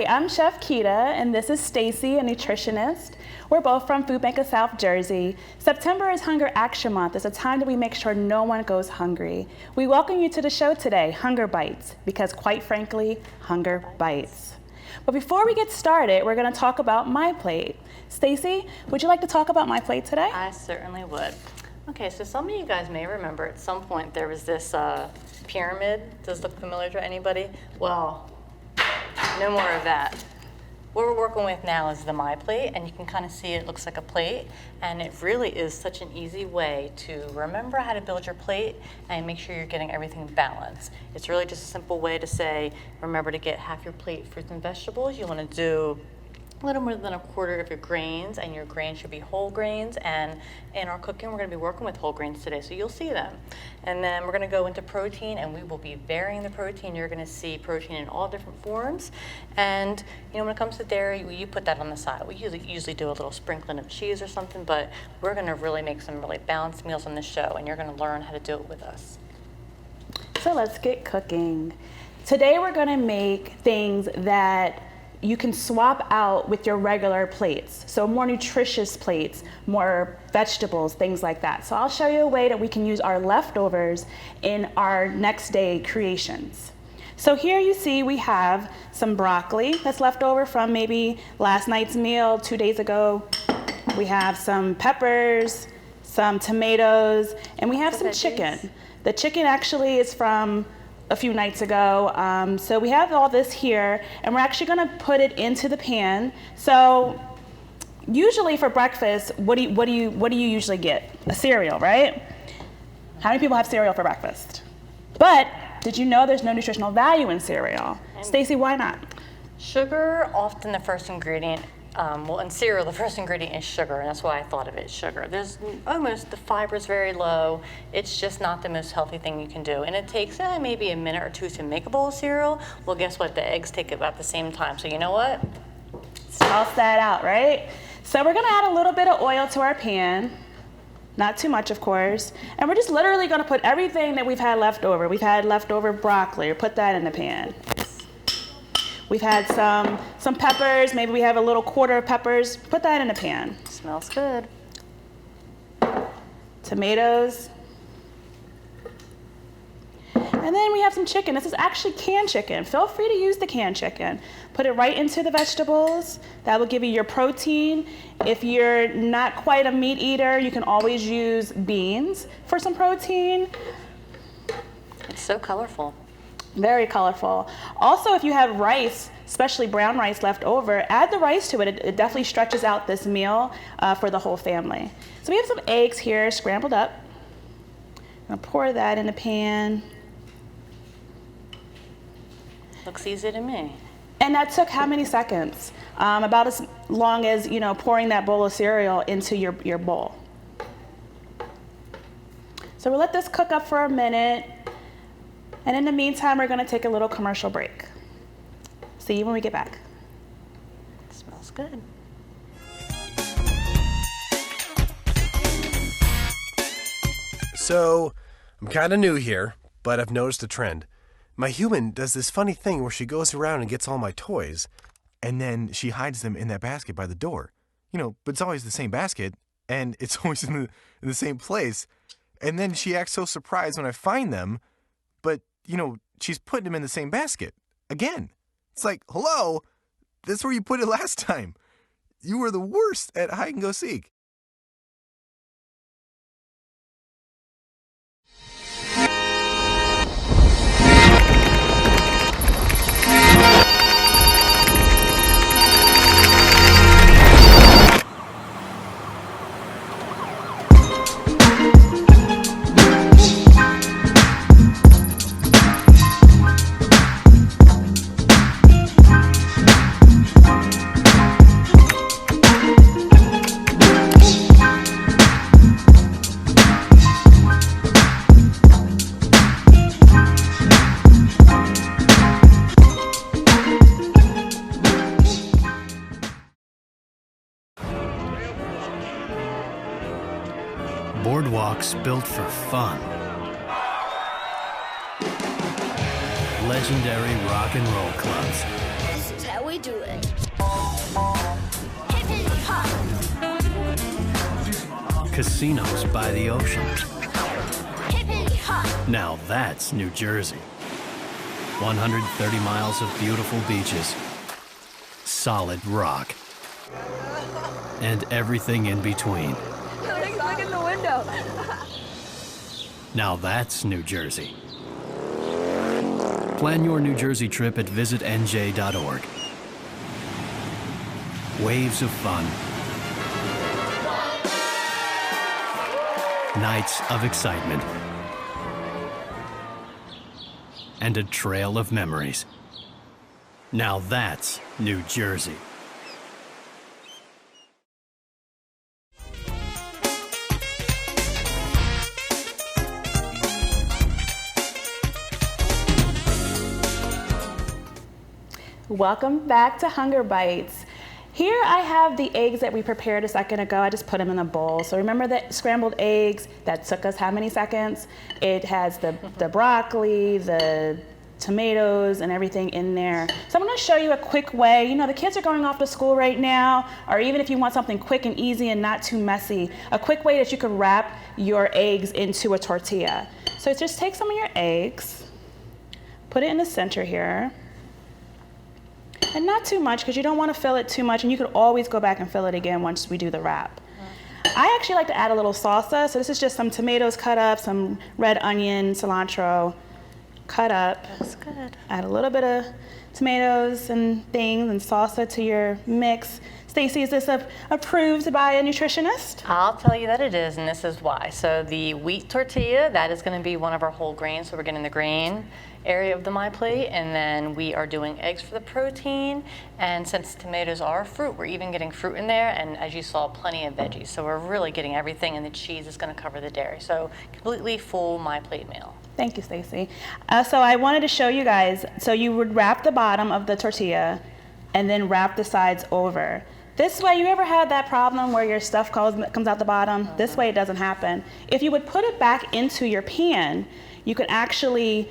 Hi, I'm Chef Keita, and this is Stacy, a nutritionist. We're both from Food Bank of South Jersey. September is Hunger Action Month. It's a time that we make sure no one goes hungry. We welcome you to the show today, Hunger Bites, because quite frankly, hunger bites. But before we get started, we're going to talk about My Plate. Stacy, would you like to talk about My Plate today? I certainly would. Okay, so some of you guys may remember at some point there was this pyramid. Does it look familiar to anybody? Well, no more of that. What we're working with now is the My Plate, and you can kind of see it looks like a plate, and it really is such an easy way to remember how to build your plate and make sure you're getting everything balanced. It's really just a simple way to say, remember to get half your plate fruits and vegetables. You want to do a little more than a quarter of your grains, and your grains should be whole grains. And in our cooking, we're going to be working with whole grains today, so you'll see them. And then we're going to go into protein, and we will be varying the protein. You're going to see protein in all different forms. And when it comes to dairy, you put that on the side. We usually do a little sprinkling of cheese or something, but we're going to really make some really balanced meals on this show, and you're going to learn how to do it with us. So let's get cooking. Today we're going to make things that you can swap out with your regular plates. So more nutritious plates, more vegetables, things like that. So I'll show you a way that we can use our leftovers in our next day creations. So here you see we have some broccoli that's left over from maybe last night's meal 2 days ago. We have some peppers, some tomatoes, and we have some chicken. The chicken actually is from a few nights ago. So we have all this here, and we're actually gonna put it into the pan. So usually for breakfast, what do you usually get? A cereal, right? How many people have cereal for breakfast? But did you know there's no nutritional value in cereal? Stacy, why not? Sugar, often the first ingredient. Well, in cereal, the first ingredient is sugar, and that's why I thought of it as sugar. The fiber is very low. It's just not the most healthy thing you can do. And it takes maybe a minute or two to make a bowl of cereal. Well, guess what? The eggs take about the same time. So you know what? Toss that out, right? So we're gonna add a little bit of oil to our pan. Not too much, of course. And we're just literally gonna put everything that we've had left over. We've had leftover broccoli, put that in the pan. We've had some peppers, maybe we have a little quarter of peppers, put that in a pan. Smells good. Tomatoes. And then we have some chicken. This is actually canned chicken. Feel free to use the canned chicken. Put it right into the vegetables. That will give you your protein. If you're not quite a meat eater, you can always use beans for some protein. It's so colorful. Very colorful. Also, if you have rice, especially brown rice left over, add the rice to it. It definitely stretches out this meal for the whole family. So we have some eggs here scrambled up. I'm gonna pour that in a pan. Looks easy to me. And that took how many seconds? About as long as pouring that bowl of cereal into your bowl. So we'll let this cook up for a minute. And in the meantime, we're gonna take a little commercial break. See you when we get back. Smells good. So, I'm kind of new here, but I've noticed a trend. My human does this funny thing where she goes around and gets all my toys, and then she hides them in that basket by the door. But it's always the same basket, and it's always in the same place. And then she acts so surprised when I find them, but she's putting them in the same basket again. It's like, hello, that's where you put it last time. You were the worst at hide and go seek. Boardwalks built for fun. Legendary rock and roll clubs. This is how we do casinos by the ocean. Hippity hop. Now that's New Jersey. 130 miles of beautiful beaches, solid rock, and everything in between. Look in the window. Now that's New Jersey. Plan your New Jersey trip at visitnj.org. Waves of fun. Nights of excitement. And a trail of memories. Now that's New Jersey. Welcome back to Hunger Bites. Here I have the eggs that we prepared a second ago. I just put them in a bowl. So remember the scrambled eggs that took us how many seconds? It has the broccoli, the tomatoes, and everything in there. So I'm gonna show you a quick way. You know, the kids are going off to school right now, or even if you want something quick and easy and not too messy, a quick way that you could wrap your eggs into a tortilla. So just take some of your eggs, put it in the center here. And not too much, because you don't want to fill it too much, and you could always go back and fill it again once we do the wrap. I actually like to add a little salsa, so this is just some tomatoes cut up, some red onion, cilantro cut up. That's good. Add a little bit of tomatoes and things and salsa to your mix. Stacy, is this approved by a nutritionist? I'll tell you that it is, and this is why. So the wheat tortilla, that is going to be one of our whole grains, so we're getting the grain area of the My Plate, and then we are doing eggs for the protein, and since tomatoes are a fruit, we're even getting fruit in there, and as you saw, plenty of veggies. So we're really getting everything, and the cheese is going to cover the dairy. So completely full My Plate meal. Thank you, Stacy. So I wanted to show you guys, so you would wrap the bottom of the tortilla and then wrap the sides over. This way, you ever had that problem where your stuff comes out the bottom? This way it doesn't happen. If you would put it back into your pan, you could actually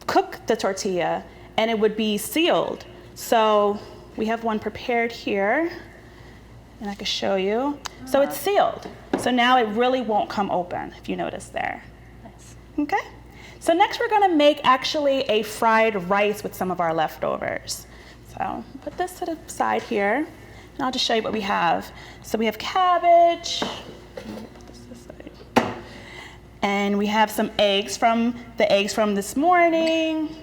cook the tortilla and it would be sealed. So we have one prepared here and I can show you. So it's sealed. So now it really won't come open, if you notice there. Nice. Okay. So next we're gonna make actually a fried rice with some of our leftovers. So put this to the side here. And I'll just show you what we have. So we have cabbage. Put this side. And we have some eggs from this morning.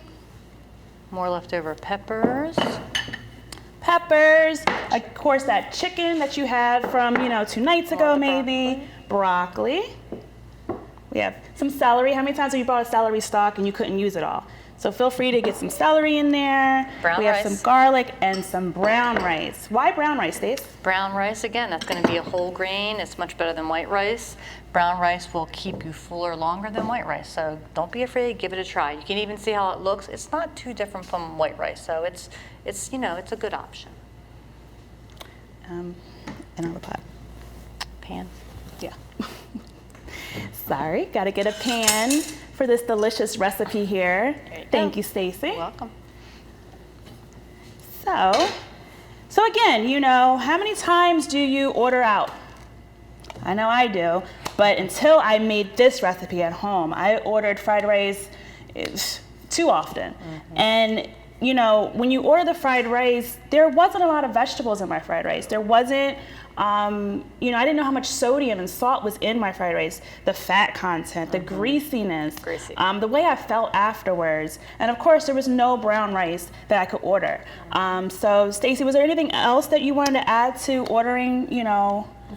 More leftover peppers. Peppers. Of course, that chicken that you had from, 2 nights ago, maybe. Broccoli. We have some celery. How many times have you bought a celery stalk and you couldn't use it all? So feel free to get some celery in there. Brown we have rice. some garlic and some brown rice. Why brown rice, Stace? Brown rice, again, that's going to be a whole grain. It's much better than white rice. Brown rice will keep you fuller longer than white rice. So don't be afraid, give it a try. You can even see how it looks. It's not too different from white rice. So it's a good option. Another pot. Pan. Yeah. Sorry, gotta get a pan for this delicious recipe here. There you Thank go. you, Stacy. You're welcome. So again, how many times do you order out? I know I do, but until I made this recipe at home, I ordered fried rice too often. Mm-hmm. And when you order the fried rice, there wasn't a lot of vegetables in my fried rice. There wasn't, I didn't know how much sodium and salt was in my fried rice, the fat content, the greasiness, Greasy. the way I felt afterwards. And of course, there was no brown rice that I could order. So Stacy, was there anything else that you wanted to add to ordering,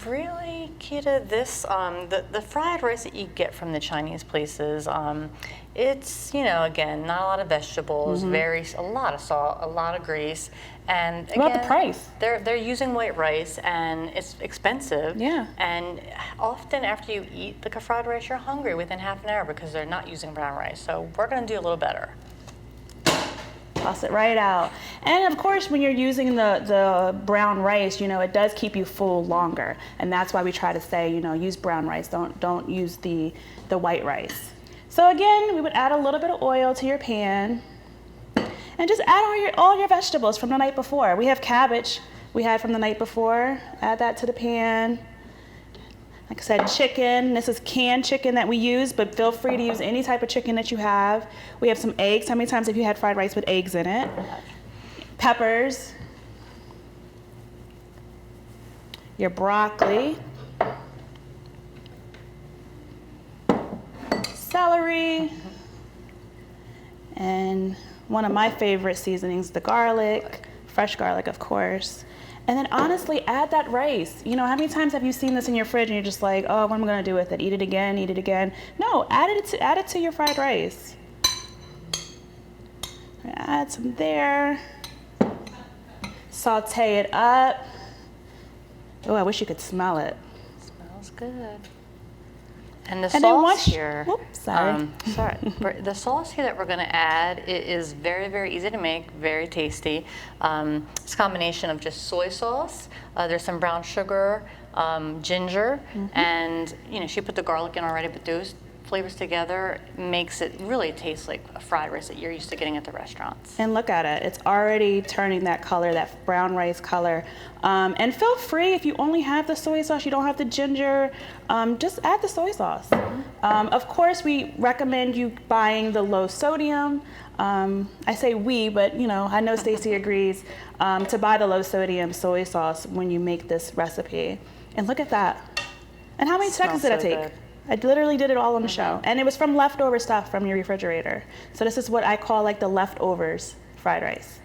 Really, Kita, this the fried rice that you get from the Chinese places, it's again not a lot of vegetables, a lot of salt, a lot of grease, and again, What about the price? They're using white rice and it's expensive. Yeah. And often after you eat the fried rice, you're hungry within half an hour because they're not using brown rice. So we're going to do a little better. Toss it right out. And of course, when you're using the brown rice, it does keep you full longer. And that's why we try to say, use brown rice. Don't use the white rice. So again, we would add a little bit of oil to your pan. And just add all your vegetables from the night before. We have cabbage we had from the night before. Add that to the pan. Like I said, chicken. This is canned chicken that we use, but feel free to use any type of chicken that you have. We have some eggs. How many times have you had fried rice with eggs in it? Peppers. Your broccoli. Celery. And one of my favorite seasonings, the garlic. Fresh garlic, of course. And then honestly, add that rice. You know, how many times have you seen this in your fridge and you're just like, oh, what am I gonna do with it? Eat it again, eat it again. No, add it to your fried rice. Add some there. Saute it up. Oh, I wish you could smell it. Smells good. And the And then sauce here, oops, sorry. The sauce here that we're going to add is very, very easy to make, very tasty. It's a combination of just soy sauce. There's some brown sugar, ginger, and she put the garlic in already. But those flavors together makes it really taste like a fried rice that you're used to getting at the restaurants. And look at it, it's already turning that color, that brown rice color. And feel free, if you only have the soy sauce, you don't have the ginger, just add the soy sauce. Of course, we recommend you buying the low sodium. I say we, but I know Stacy agrees, to buy the low sodium soy sauce when you make this recipe. And look at that. And how many seconds did it take? Good. I literally did it all on the show. And it was from leftover stuff from your refrigerator. So this is what I call like the leftovers fried rice.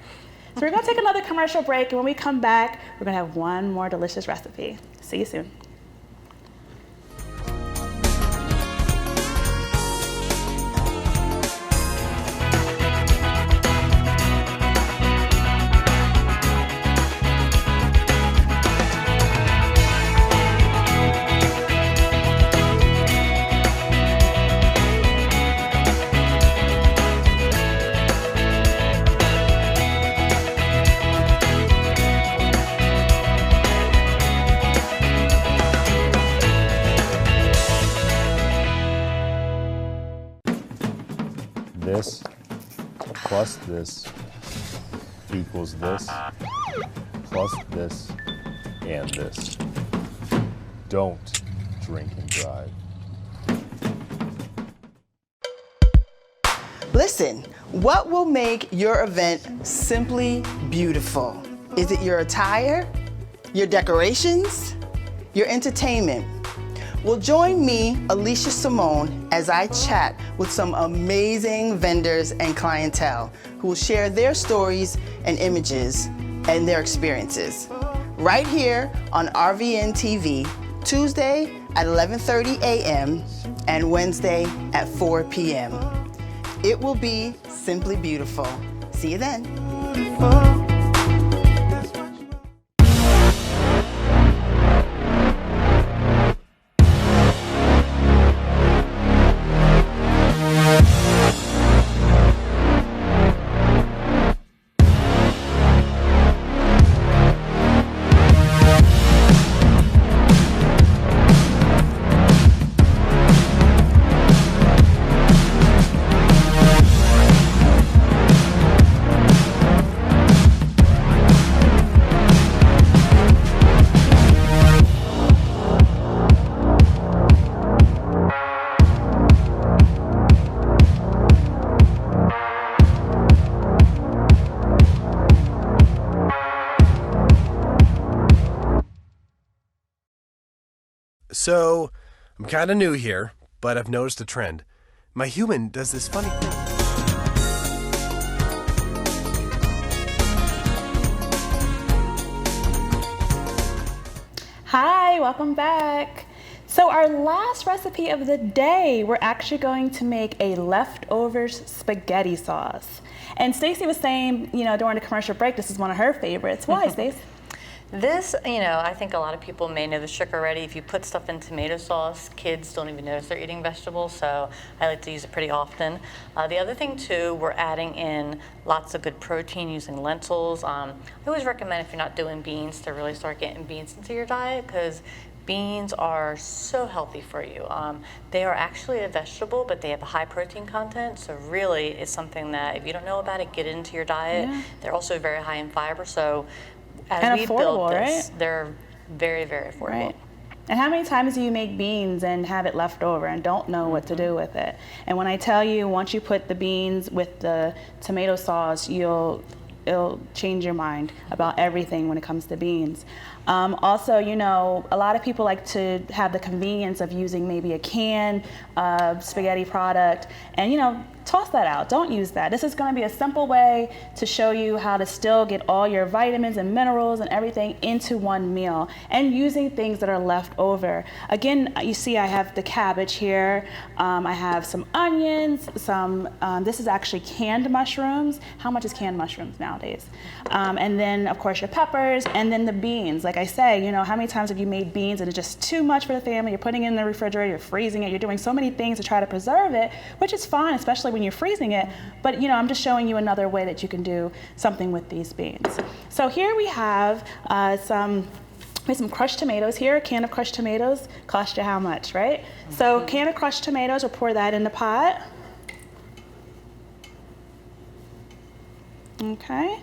So we're gonna take another commercial break, and when we come back, we're gonna have one more delicious recipe. See you soon. This plus this equals this plus this and this. Don't drink and drive. Listen, what will make your event simply beautiful? Is it your attire, your decorations, your entertainment? Well, join me, Alicia Simone, as I chat with some amazing vendors and clientele who will share their stories and images and their experiences. Right here on RVN TV, Tuesday at 11:30 a.m. and Wednesday at 4 p.m. It will be simply beautiful. See you then. So, I'm kind of new here, but I've noticed a trend. My human does this funny thing. Hi, welcome back. So our last recipe of the day, we're actually going to make a leftovers spaghetti sauce. And Stacy was saying, during the commercial break, this is one of her favorites. Why, Stace? This, I think a lot of people may know this trick already. If you put stuff in tomato sauce, kids don't even notice they're eating vegetables, so I like to use it pretty often. The other thing too, we're adding in lots of good protein using lentils. I always recommend, if you're not doing beans, to really start getting beans into your diet, because beans are so healthy for you. They are actually a vegetable, but they have a high protein content, so really it's something that if you don't know about it, get it into your diet. Yeah. They're also very high in fiber, so as we build this, they're very, very affordable. Right. And how many times do you make beans and have it left over and don't know what to do with it? And when I tell you, once you put the beans with the tomato sauce, it'll change your mind about everything when it comes to beans. Also, you know, a lot of people like to have the convenience of using maybe a canned spaghetti product, and you know, toss that out. Don't use that. This is going to be a simple way to show you how to still get all your vitamins and minerals and everything into one meal, and using things that are left over. Again, you see I have the cabbage here. I have some onions, this is actually canned mushrooms. How much is canned mushrooms nowadays? And then of course your peppers, and then the beans. Like I say, you know, how many times have you made beans and it's just too much for the family? You're putting it in the refrigerator, you're freezing it, you're doing so many things to try to preserve it, which is fine, especially when you're freezing it. But you know, I'm just showing you another way that you can do something with these beans. So here we have some crushed tomatoes here. A can of crushed tomatoes cost you how much, right? So a can of crushed tomatoes, we'll pour that in the pot. Okay.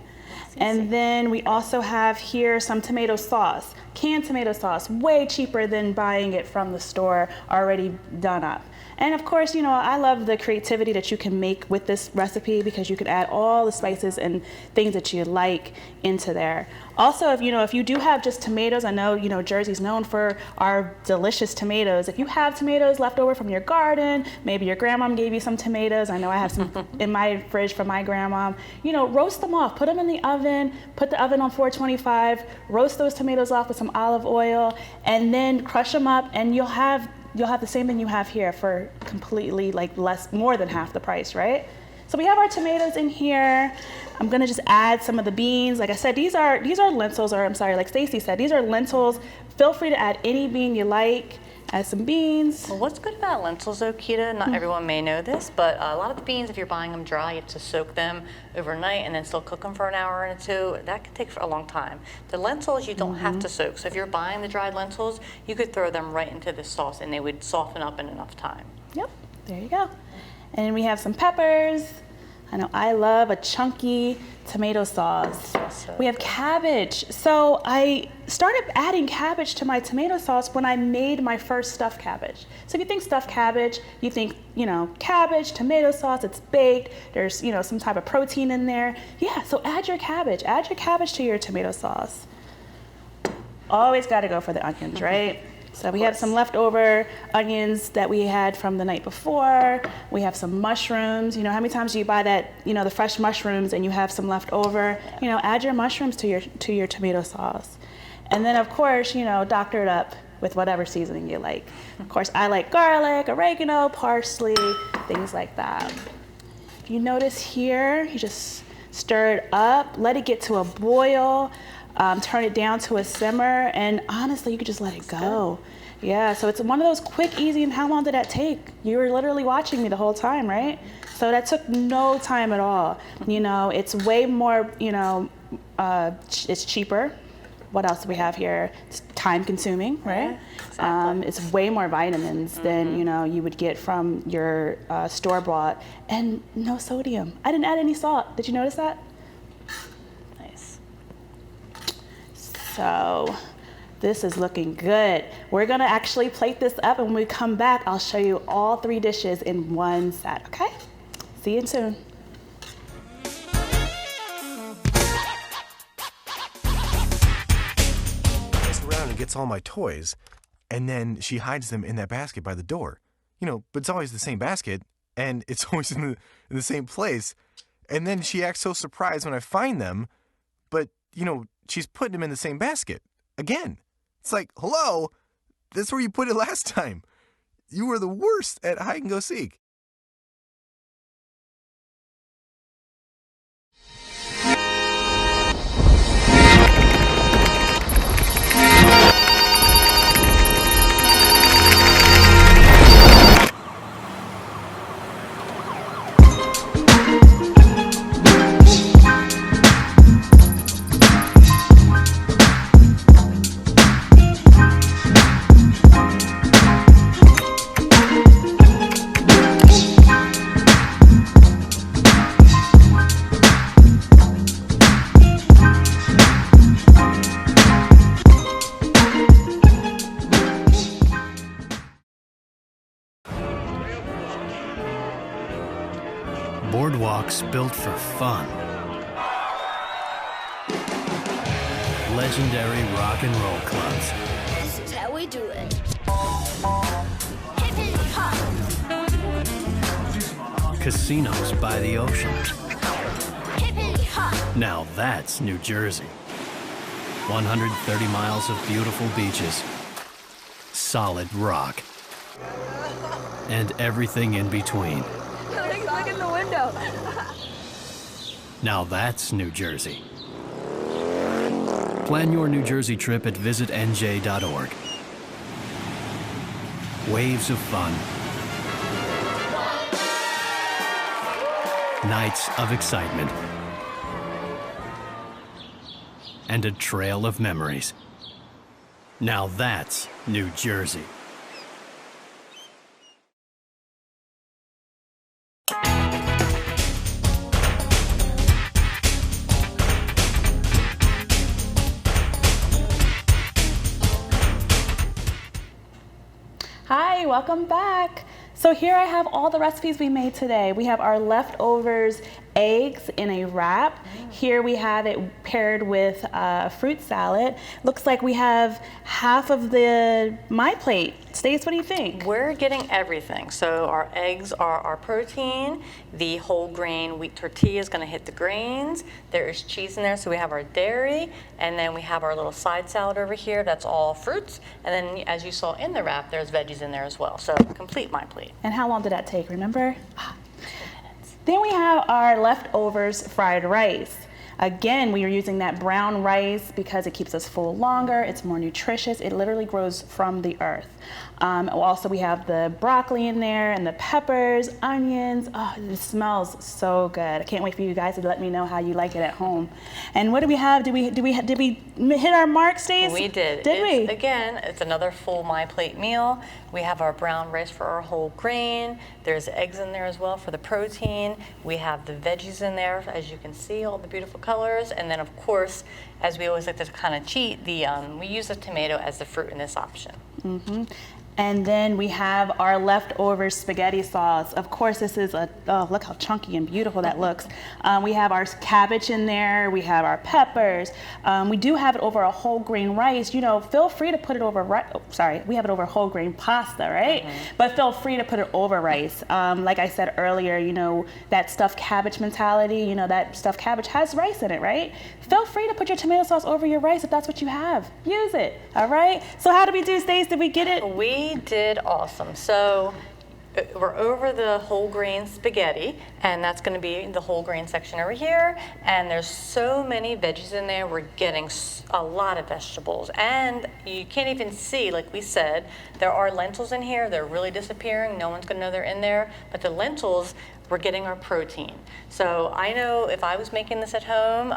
And then we also have here some tomato sauce, canned tomato sauce, way cheaper than buying it from the store already done up. And of course, you know, I love the creativity that you can make with this recipe, because you can add all the spices and things that you like into there. Also, if you do have just tomatoes, I know, you know, Jersey's known for our delicious tomatoes. If you have tomatoes left over from your garden, maybe your grandmom gave you some tomatoes. I know I have some in my fridge from my grandmom. You know, roast them off, put them in the oven, put the oven on 425, roast those tomatoes off with some olive oil, and then crush them up, and you'll have the same thing you have here for completely more than half the price, right? So we have our tomatoes in here. I'm gonna just add some of the beans. Like I said, these are lentils, or I'm sorry, like Stacy said, these are lentils. Feel free to add any bean you like. Add some beans. Well, what's good about lentils though, Keita, not everyone may know this, but a lot of the beans, if you're buying them dry, you have to soak them overnight and then still cook them for an hour or two. That can take a long time. The lentils, you don't have to soak. So if you're buying the dried lentils, you could throw them right into the sauce and they would soften up in enough time. Yep, there you go. And then we have some peppers. I know I love a chunky tomato sauce. We have cabbage. So I started adding cabbage to my tomato sauce when I made my first stuffed cabbage. So if you think stuffed cabbage, you think, you know, cabbage, tomato sauce, it's baked, there's, you know, some type of protein in there. Yeah, so add your cabbage to your tomato sauce. Always gotta go for the onions, right? So we have some leftover onions that we had from the night before. We have some mushrooms. You know, how many times do you buy that, you know, the fresh mushrooms and you have some left over? You know, add your mushrooms to your tomato sauce. And then of course, you know, doctor it up with whatever seasoning you like. Of course, I like garlic, oregano, parsley, things like that. If you notice here, you just stir it up, let it get to a boil. Turn it down to a simmer, and honestly, you could just let it go. Yeah, so it's one of those quick, easy, and how long did that take? You were literally watching me the whole time, right? So that took no time at all. You know, it's way more, you know, it's cheaper. What else do we have here? It's time consuming, right? Yeah, exactly. It's way more vitamins than, you know, you would get from your store-bought, and no sodium. I didn't add any salt. Did you notice that? So this is looking good. We're gonna actually plate this up, and when we come back, I'll show you all 3 dishes in one set, okay? See you soon. Goes around and gets all my toys, and then she hides them in that basket by the door. You know, but it's always the same basket, and it's always in the same place. And then she acts so surprised when I find them, but, you know, she's putting them in the same basket again. It's like, hello, that's where you put it last time. You were the worst at hide and go seek. Boardwalks built for fun. Legendary rock and roll clubs. This is how we do it. Hippity hop. Casinos by the ocean. Hippity hop. Now that's New Jersey. 130 miles of beautiful beaches, solid rock, and everything in between. Look in the window. Now that's New Jersey. Plan your New Jersey trip at visitnj.org. Waves of fun. Nights of excitement. And a trail of memories. Now that's New Jersey. Hi, welcome back. So here I have all the recipes we made today. We have our leftovers eggs in a wrap. Here we have it paired with a fruit salad. Looks like we have half of my plate. Stace, what do you think? We're getting everything. So our eggs are our protein. The whole grain wheat tortilla is going to hit the grains. There is cheese in there, so we have our dairy. And then we have our little side salad over here. That's all fruits. And then as you saw in the wrap, there's veggies in there as well. So complete my plate. And how long did that take, remember? Then we have our leftovers fried rice. Again, we are using that brown rice because it keeps us full longer, it's more nutritious, it literally grows from the earth. Also, we have the broccoli in there and the peppers, onions. Oh, it smells so good. I can't wait for you guys to let me know how you like it at home. And what do we have? Did we hit our mark, Stace? We did. Did we? Again, it's another full My Plate meal. We have our brown rice for our whole grain. There's eggs in there as well for the protein. We have the veggies in there, as you can see, all the beautiful colors. And then, of course, as we always like to kind of cheat, we use a tomato as the fruit in this option. Mm-hmm. And then we have our leftover spaghetti sauce. Of course, this is look how chunky and beautiful that looks. We have our cabbage in there. We have our peppers. We do have it over a whole grain rice. You know, feel free to put it over we have it over whole grain pasta, right? Mm-hmm. But feel free to put it over rice. Like I said earlier, you know, that stuffed cabbage mentality, you know, that stuffed cabbage has rice in it, right? Feel free to put your tomato sauce over your rice if that's what you have. Use it, all right? So how did we do, Stace? Did we get it? We did awesome. So we're over the whole grain spaghetti, and that's going to be the whole grain section over here. And there's so many veggies in there. We're getting a lot of vegetables, and you can't even see, like we said, there are lentils in here. They're really disappearing. No one's going to know they're in there. But the lentils, we're getting our protein. So I know if I was making this at home,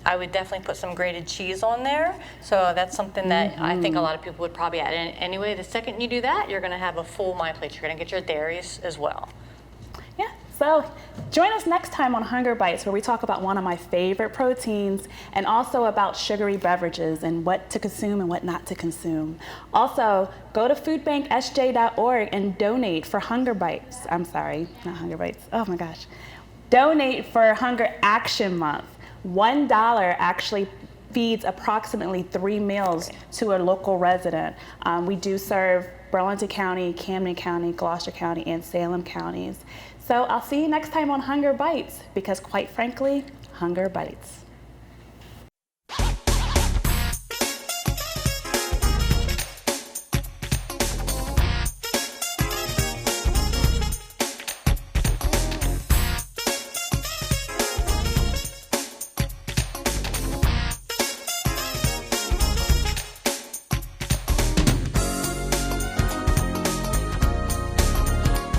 I would definitely put some grated cheese on there. So that's something that I think a lot of people would probably add in anyway. The second you do that, you're gonna have a full My Plate. You're gonna get your dairies as well. Yeah, so join us next time on Hunger Bites, where we talk about one of my favorite proteins and also about sugary beverages and what to consume and what not to consume. Also, go to foodbanksj.org and donate for Hunger Bites. I'm sorry, not Hunger Bites. Oh my gosh. Donate for Hunger Action Month. $1 actually feeds approximately 3 meals to a local resident. We do serve Burlington County, Camden County, Gloucester County, and Salem counties. So I'll see you next time on Hunger Bites, because quite frankly, hunger bites.